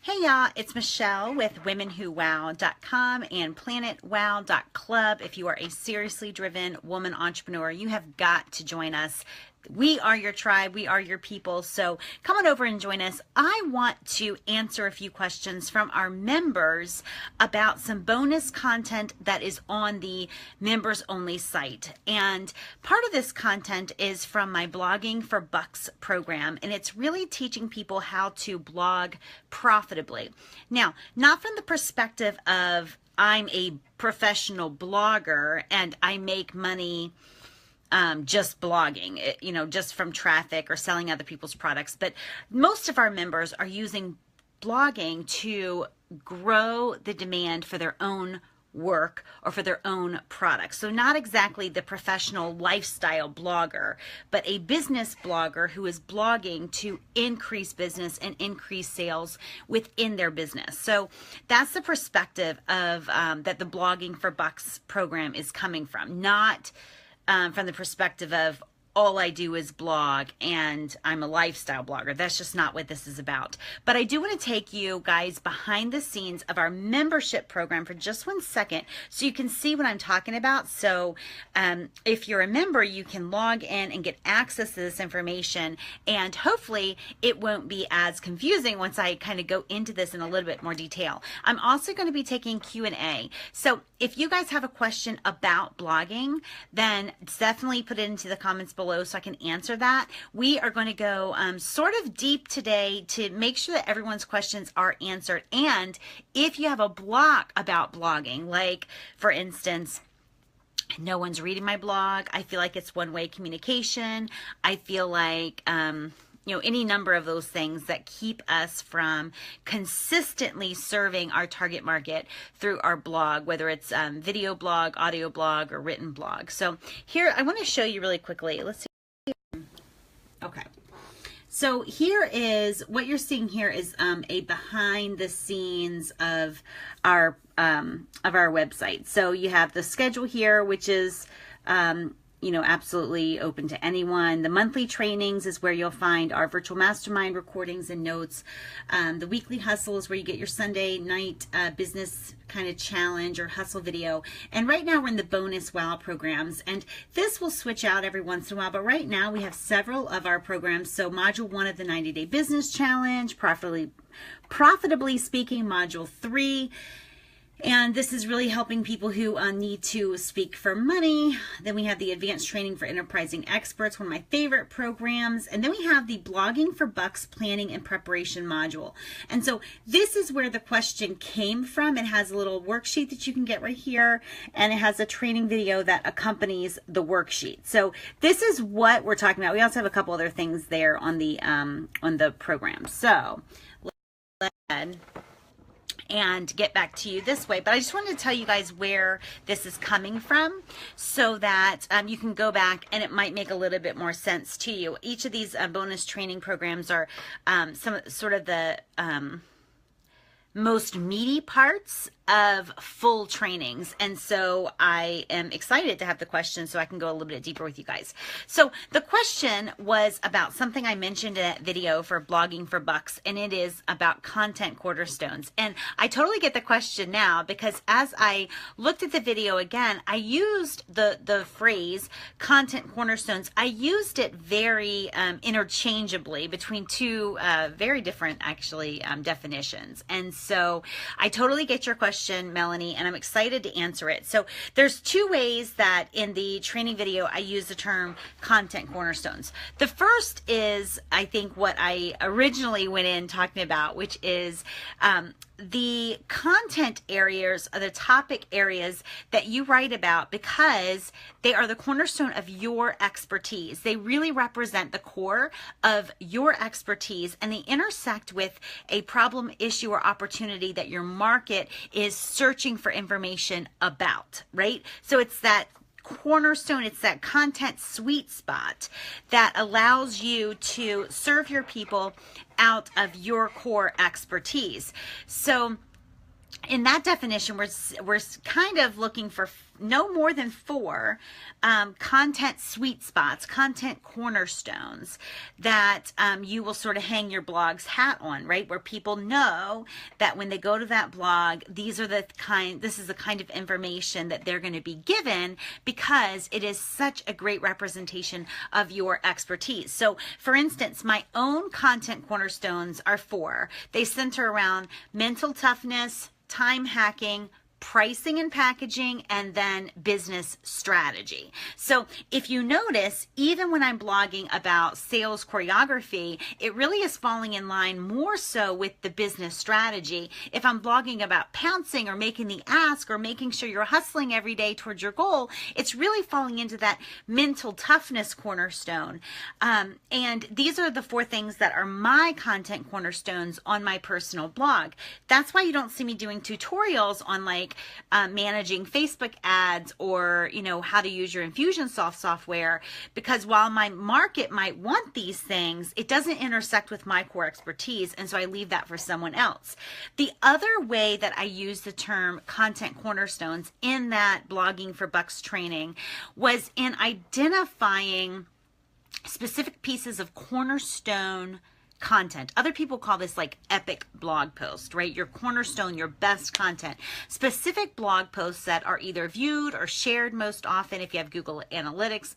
Hey y'all, it's Michelle with WomenWhoWow.com and PlanetWOW.club. If you are a seriously driven woman entrepreneur, you have got to join us. We are your tribe. We are your people. So come on over and join us. I want to answer a few questions from our members about some bonus content that is on the members only site. And part of this content is from my Blogging for Bucks program. And it's really teaching people how to blog profitably. Now, not from the perspective of I'm a professional blogger and I make money just blogging, just from traffic or selling other people's products. But most of our members are using blogging to grow the demand for their own work or for their own products. So not exactly the professional lifestyle blogger, but a business blogger who is blogging to increase business and increase sales within their business. So that's the perspective of that the Blogging for Bucks program is coming from, not from the perspective of all I do is blog and I'm a lifestyle blogger. That's just not what this is about. But I do want to take you guys behind the scenes of our membership program for just 1 second so you can see what I'm talking about. So if you're a member, you can log in and get access to this information, and hopefully it won't be as confusing once I kind of go into this in a little bit more detail. I'm also going to be taking Q&A. So if you guys have a question about blogging, then definitely put it into the comments below so I can answer that. We are going to go sort of deep today to make sure that everyone's questions are answered. And if you have a block about blogging, like for instance, no one's reading my blog, I feel like it's one-way communication, I feel like any number of those things that keep us from consistently serving our target market through our blog, whether it's video blog, audio blog, or written blog. So here, I want to show you really quickly. Let's see. Okay. So here is, what you're seeing here is a behind the scenes of our website. So you have the schedule here, which is absolutely open to anyone. The monthly trainings is where you'll find our virtual mastermind recordings and notes. The weekly hustle is where you get your Sunday night business kind of challenge or hustle video. And right now we're in the bonus WOW programs, and this will switch out every once in a while, but right now we have several of our programs. So module 1 of the 90-day business challenge, profitably speaking, module 3. And this is really helping people who need to speak for money. Then we have the advanced training for enterprising experts, one of my favorite programs. And then we have the Blogging for Bucks planning and preparation module. And so this is where the question came from. It has a little worksheet that you can get right here, and it has a training video that accompanies the worksheet. So this is what we're talking about. We also have a couple other things there on the program. So let's go ahead and get back to you this way. But I just wanted to tell you guys where this is coming from so that you can go back and it might make a little bit more sense to you. Each of these bonus training programs are some sort of the most meaty parts of full trainings. And so I am excited to have the question so I can go a little bit deeper with you guys. So the question was about something I mentioned in that video for Blogging for Bucks, and it is about content cornerstones. And I totally get the question now, because as I looked at the video again, I used the phrase content cornerstones. I used it very interchangeably between two very different actually definitions. And so I totally get your question, Melanie, and I'm excited to answer it. So there's two ways that in the training video I use the term content cornerstones. The first is, I think, what I originally went in talking about, which is the content areas are the topic areas that you write about because they are the cornerstone of your expertise. They really represent the core of your expertise, and they intersect with a problem, issue, or opportunity that your market is searching for information about, right? So it's that cornerstone, it's that content sweet spot that allows you to serve your people out of your core expertise. So in that definition, we're kind of looking for no more than 4 content sweet spots, content cornerstones that you will sort of hang your blog's hat on, right? Where people know that when they go to that blog, this is the kind of information that they're going to be given, because it is such a great representation of your expertise. So for instance, my own content cornerstones are 4. They center around mental toughness, time hacking, pricing and packaging, and then business strategy. So if you notice, even when I'm blogging about sales choreography, it really is falling in line more so with the business strategy. If I'm blogging about pouncing or making the ask or making sure you're hustling every day towards your goal, it's really falling into that mental toughness cornerstone. And these are the 4 things that are my content cornerstones on my personal blog. That's why you don't see me doing tutorials on like managing Facebook ads or, how to use your Infusionsoft software, because while my market might want these things, it doesn't intersect with my core expertise, and so I leave that for someone else. The other way that I use the term content cornerstones in that Blogging for Bucks training was in identifying specific pieces of cornerstone content. Other people call this like epic blog post, right? Your cornerstone, your best content. Specific blog posts that are either viewed or shared most often. If you have Google Analytics,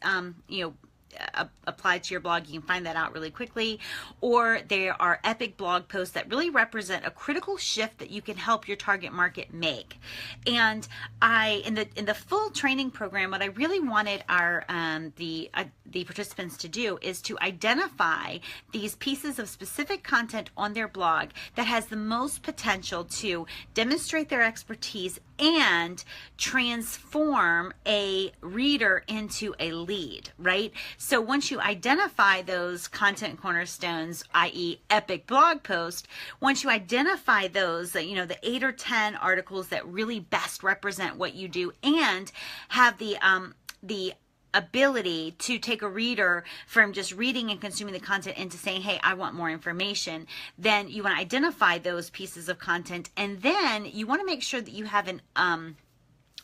applied to your blog, you can find that out really quickly. Or there are epic blog posts that really represent a critical shift that you can help your target market make. And in the full training program, what I really wanted our the participants to do is to identify these pieces of specific content on their blog that has the most potential to demonstrate their expertise and transform a reader into a lead, right? So once you identify those content cornerstones, i.e. epic blog post, once you identify those, the 8 or 10 articles that really best represent what you do and have the ability to take a reader from just reading and consuming the content into saying, hey, I want more information, then you want to identify those pieces of content, and then you want to make sure that you have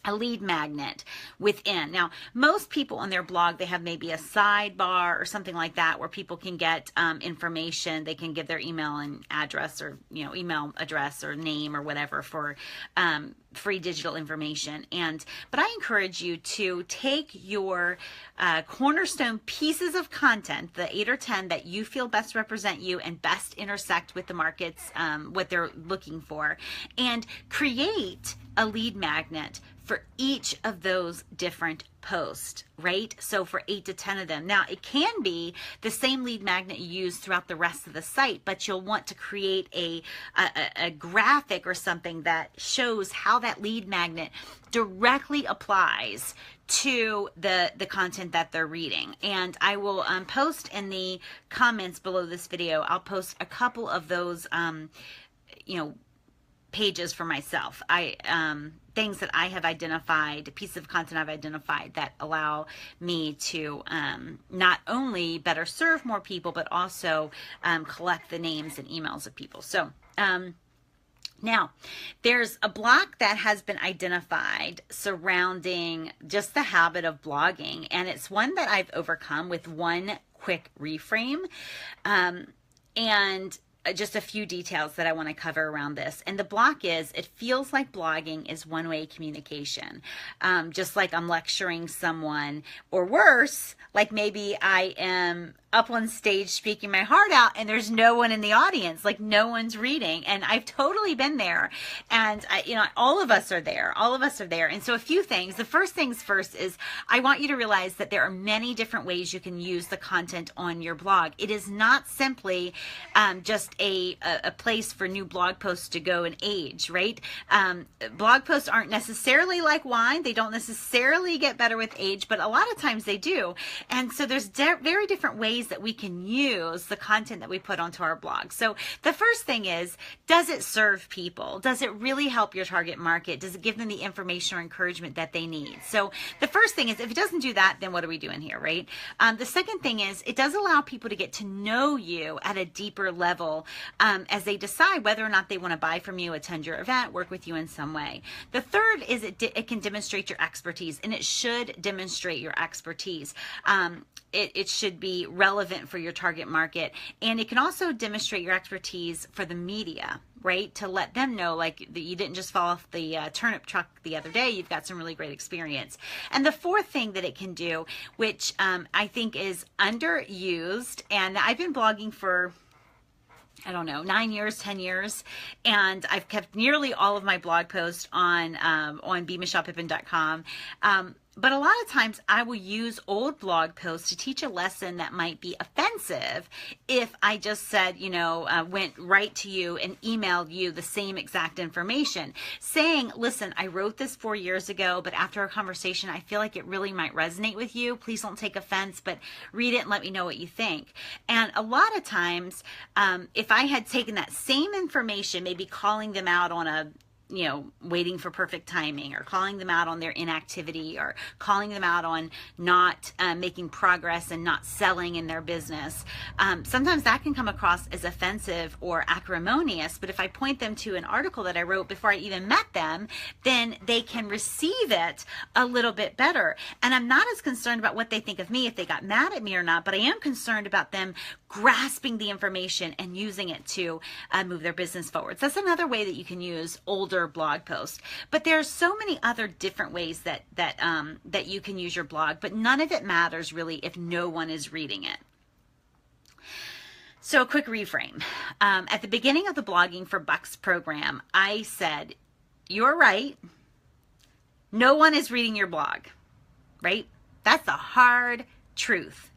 a lead magnet within. Now, most people on their blog, they have maybe a sidebar or something like that where people can get information. They can give their email and address, or email address or name or whatever for free digital information. But I encourage you to take your cornerstone pieces of content, the 8 or 10 that you feel best represent you and best intersect with the markets, what they're looking for, and create a lead magnet for each of those different posts, right? So for 8 to 10 of them. Now, it can be the same lead magnet you use throughout the rest of the site, but you'll want to create a graphic or something that shows how that lead magnet directly applies to the content that they're reading. And I will post in the comments below this video, I'll post a couple of those, pages for myself. Things that I have identified, pieces of content I've identified that allow me to not only better serve more people, but also collect the names and emails of people. So now, there's a block that has been identified surrounding just the habit of blogging, and it's one that I've overcome with one quick reframe. And just a few details that I want to cover around this. And the block is, it feels like blogging is one-way communication. Just like I'm lecturing someone, or worse, like maybe I am up on stage speaking my heart out and there's no one in the audience, like no one's reading. And I've totally been there. And all of us are there. All of us are there. And so a few things. The first things first is I want you to realize that there are many different ways you can use the content on your blog. It is not simply just a place for new blog posts to go and age, right? Blog posts aren't necessarily like wine. They don't necessarily get better with age, but a lot of times they do. And so there's very different ways ways that we can use the content that we put onto our blog. So the first thing is, does it serve people? Does it really help your target market? Does it give them the information or encouragement that they need? So the first thing is, if it doesn't do that, then what are we doing here, right? The second thing is, it does allow people to get to know you at a deeper level as they decide whether or not they want to buy from you, attend your event, work with you in some way. The third is it can demonstrate your expertise, and it should demonstrate your expertise. It should be relevant for your target market, and it can also demonstrate your expertise for the media, right? To let them know, like, that you didn't just fall off the turnip truck the other day. You've got some really great experience. And the fourth thing that it can do, which I think is underused, and I've been blogging for, I don't know, 9 years, 10 years. And I've kept nearly all of my blog posts on BeMichellePippin.com. But a lot of times I will use old blog posts to teach a lesson that might be offensive if I just said, went right to you and emailed you the same exact information, saying, listen, I wrote this 4 years ago, but after our conversation, I feel like it really might resonate with you. Please don't take offense, but read it and let me know what you think. And a lot of times, if I had taken that same information, maybe calling them out on a waiting for perfect timing, or calling them out on their inactivity, or calling them out on not making progress and not selling in their business. Sometimes that can come across as offensive or acrimonious, but if I point them to an article that I wrote before I even met them, then they can receive it a little bit better. And I'm not as concerned about what they think of me, if they got mad at me or not, but I am concerned about them grasping the information and using it to move their business forward. So that's another way that you can use older blog posts. But there's so many other different ways that you can use your blog, but none of it matters really if no one is reading it. So a quick reframe. At the beginning of the Blogging for Bucks program, I said, you're right. No one is reading your blog, right? That's the hard truth.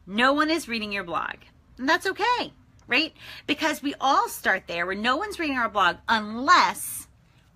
No one is reading your blog. And that's okay, right? Because we all start there where no one's reading our blog unless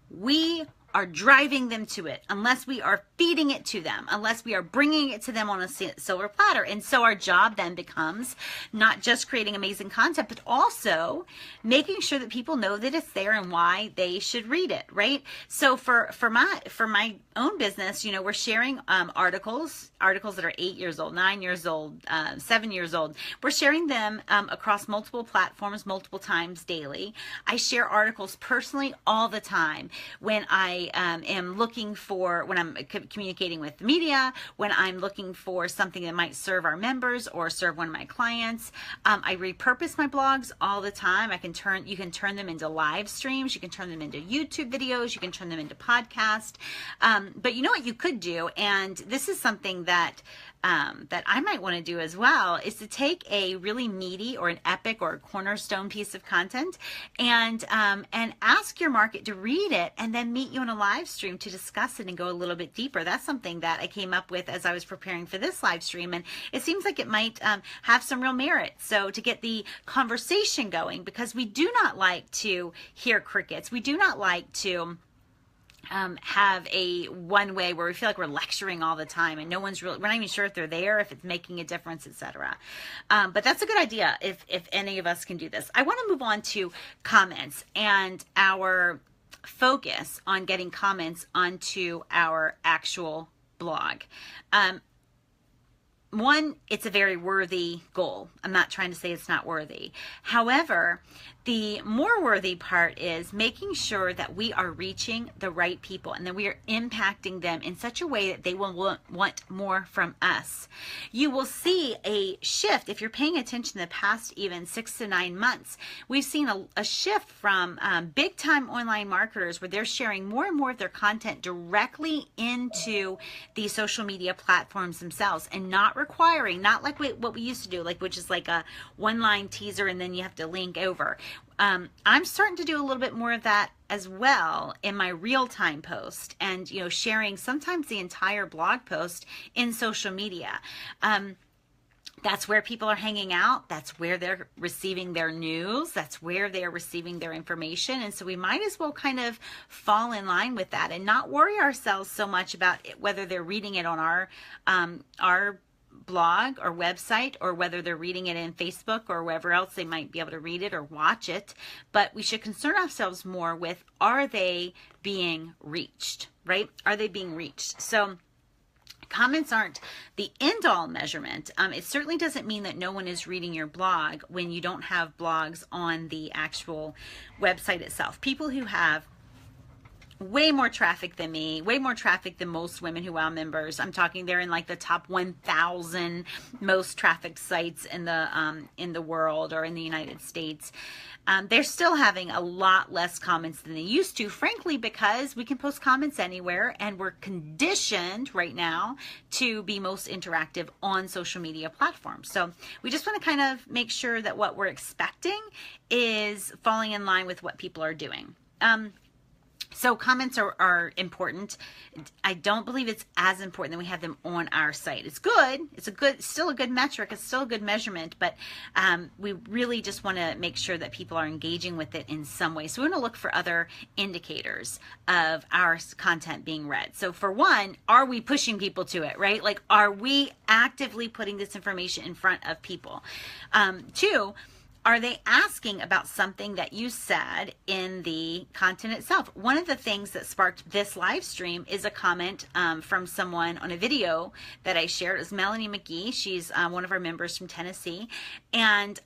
we are driving them to it, unless we are feeding it to them, unless we are bringing it to them on a silver platter. And so our job then becomes not just creating amazing content, but also making sure that people know that it's there and why they should read it, right? So for my own business, we're sharing articles that are 8 years old, 9 years old, 7 years old. We're sharing them across multiple platforms, multiple times daily. I share articles personally all the time when I am looking for, when I'm communicating with the media, when I'm looking for something that might serve our members or serve one of my clients. I repurpose my blogs all the time. You can turn them into live streams. You can turn them into YouTube videos. You can turn them into podcasts. But you know what you could do, and this is something that I might want to do as well, is to take a really meaty or an epic or a cornerstone piece of content and ask your market to read it and then meet you in a live stream to discuss it and go a little bit deeper. That's something that I came up with as I was preparing for this live stream, and it seems like it might have some real merit. So to get the conversation going, because we do not like to hear crickets. We do not like to have a one way where we feel like we're lecturing all the time and we're not even sure if they're there, if it's making a difference, etc. But that's a good idea if any of us can do this. I want to move on to comments and our focus on getting comments onto our actual blog. One, it's a very worthy goal. I'm not trying to say it's not worthy. However, the more worthy part is making sure that we are reaching the right people and that we are impacting them in such a way that they will want more from us. You will see a shift if you're paying attention the past even 6 to 9 months. We've seen a shift from big time online marketers where they're sharing more and more of their content directly into the social media platforms themselves and not requiring, not like what we used to do, which is like a one-line teaser and then you have to link over. I'm starting to do a little bit more of that as well in my real-time post and, sharing sometimes the entire blog post in social media. That's where people are hanging out. That's where they're receiving their news. That's where they're receiving their information. And so we might as well kind of fall in line with that and not worry ourselves so much about whether they're reading it on our blog or website, or whether they're reading it in Facebook or wherever else they might be able to read it or watch it. But we should concern ourselves more with, are they being reached, right? Are they being reached? So comments aren't the end-all measurement. It certainly doesn't mean that no one is reading your blog when you don't have blogs on the actual website itself. People who have way more traffic than me, way more traffic than most Women Who Wow members. I'm talking they're in like the top 1,000 most trafficked sites in the world or in the United States. They're still having a lot less comments than they used to, frankly, because we can post comments anywhere, and we're conditioned right now to be most interactive on social media platforms. So we just want to kind of make sure that what we're expecting is falling in line with what people are doing. So comments are important. I don't believe it's as important that we have them on our site. It's good. It's still a good metric. It's still a good measurement, but we really just want to make sure that people are engaging with it in some way. So we want to look for other indicators of our content being read. So for one, are we pushing people to it, right? Like, are we actively putting this information in front of people? Two, are they asking about something that you said in the content itself? One of the things that sparked this live stream is a comment from someone on a video that I shared. It was Melanie McGee. She's one of our members from Tennessee. And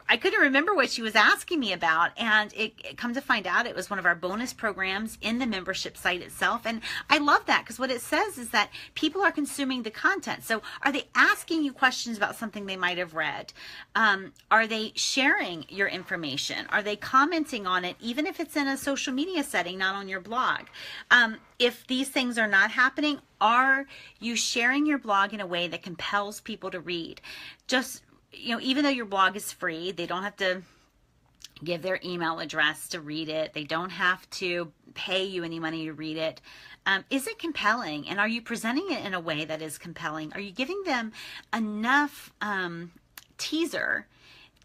I couldn't remember what she was asking me about, and it come to find out it was one of our bonus programs in the membership site itself. And I love that, because what it says is that people are consuming the content. So are they asking you questions about something they might have read? Are they sharing your information? Are they commenting on it, even if it's in a social media setting, not on your blog? If these things are not happening, are you sharing your blog in a way that compels people to read? Just, even though your blog is free, they don't have to give their email address to read it. They don't have to pay you any money to read it. Is it compelling? And are you presenting it in a way that is compelling? Are you giving them enough teaser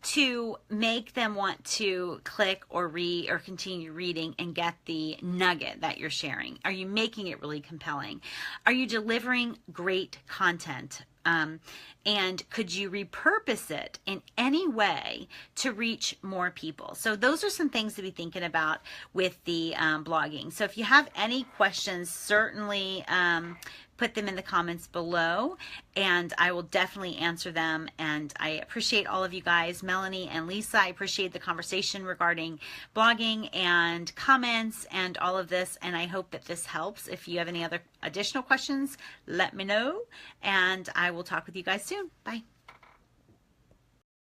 to make them want to click or read or continue reading and get the nugget that you're sharing? Are you making it really compelling? Are you delivering great content? And could you repurpose it in any way to reach more people? So those are some things to be thinking about with the blogging. So if you have any questions, certainly put them in the comments below, and I will definitely answer them. And I appreciate all of you guys, Melanie and Lisa. I appreciate the conversation regarding blogging and comments and all of this, and I hope that this helps. If you have any other additional questions, let me know, and I will talk with you guys soon. Bye.